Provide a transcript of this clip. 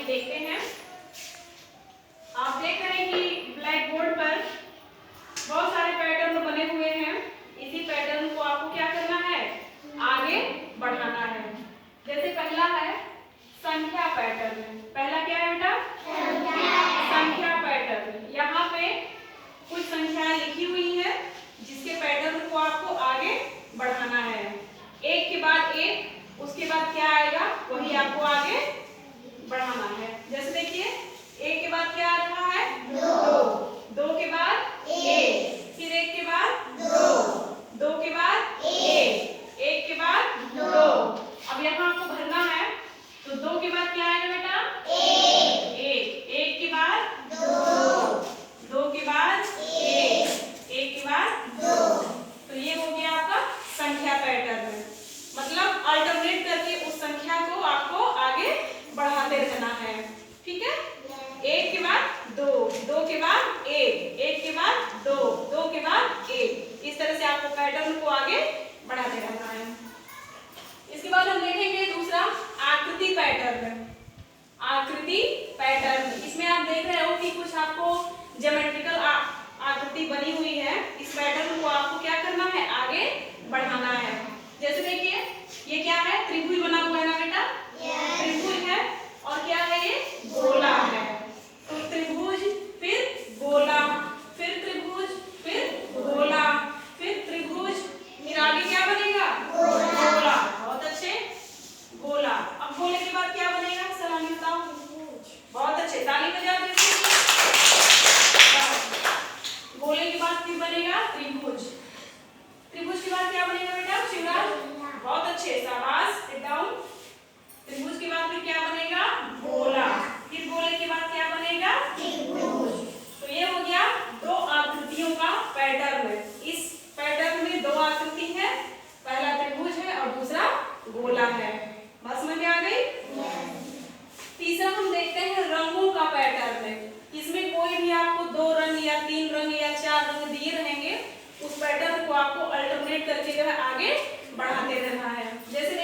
देखते हैं। आप देख रहे हैं कि ब्लैक बोर्ड पर बहुत सारे पैटर्न बने हुए हैं। इसी पैटर्न को आपको क्या करना है, आगे बढ़ाना है। जैसे पहला है संख्या पैटर्न। पहला क्या है बेटा, संख्या पैटर्न। यहाँ पे कुछ संख्याएं लिखी हुई है जिसके पैटर्न को आपको आगे बढ़ाना है। एक के बाद एक, उसके बाद क्या आएगा वही आपको आगे बढ़ाना है। जैसे देखिए एक के बाद क्या आ रहा है, दो, दो के बाद एक, फिर एक के बाद दो, दो के बाद एक के बाद दो। अब यहाँ आपको भरना है तो दो के बाद क्या आएगा बेटा, एक के बाद दो, दो के बाद एक के बाद दो। तो ये हो गया आपका संख्या पैटर्न। मतलब अल्टरनेट करके उस संख्या को आपको आगे बढ़ाते रहना है। ठीक है, एक के बाद दो, दो के बाद एक के बाद दो, दो के बाद एक। इस तरह से आपको पैटर्न को आगे बढ़ाते रहना है। इसके बाद हम देखेंगे दूसरा आकृति पैटर्न। आकृति पैटर्न, इसमें आप देख रहे हो कि कुछ आपको ज्योमेट्रिकल आकृति बनी हुई है। इस पैटर्न को आपको क्या करना है, आगे बढ़ाना है। जैसे देखिए ये क्या है, त्रिभुज बना हुआ है ना बेटा, त्रिभुज है और क्या है ये, गोला है। तो त्रिभुज फिर गोला, फिर त्रिभुज, फिर गोला, फिर त्रिभुज, फिर आगे क्या बनेगा, गोला। बहुत अच्छे, गोला। अब गोले के बाद क्या बनेगा, सलामी बताओ। बहुत अच्छे, ताली बजा दीजिए। गोले के बाद फिर बनेगा त्रिभुज, त्रिभुज के बाद क्या बनेगा बेटा, शिवराज। बहुत अच्छे, शाबाश, सिट डाउन। त्रिभुज के बाद फिर क्या बनेगा, गोला, फिर गोले के बाद क्या बनेगा, त्रिभुज। तो ये हो गया दो आकृतियों का पैटर्न। इस पैटर्न में दो आकृति है, पहला त्रिभुज है और दूसरा गोला है। बस में क्या आ गई। तीसरा हम देखते हैं रंगों का पैटर्न। इसमें कोई भी आपको दो रंग या तीन रंग या चार रंग दिए रहेंगे, उस पैटर्न को आपको अल्टरनेट करके जो है आगे बढ़ाते रहना है। जैसे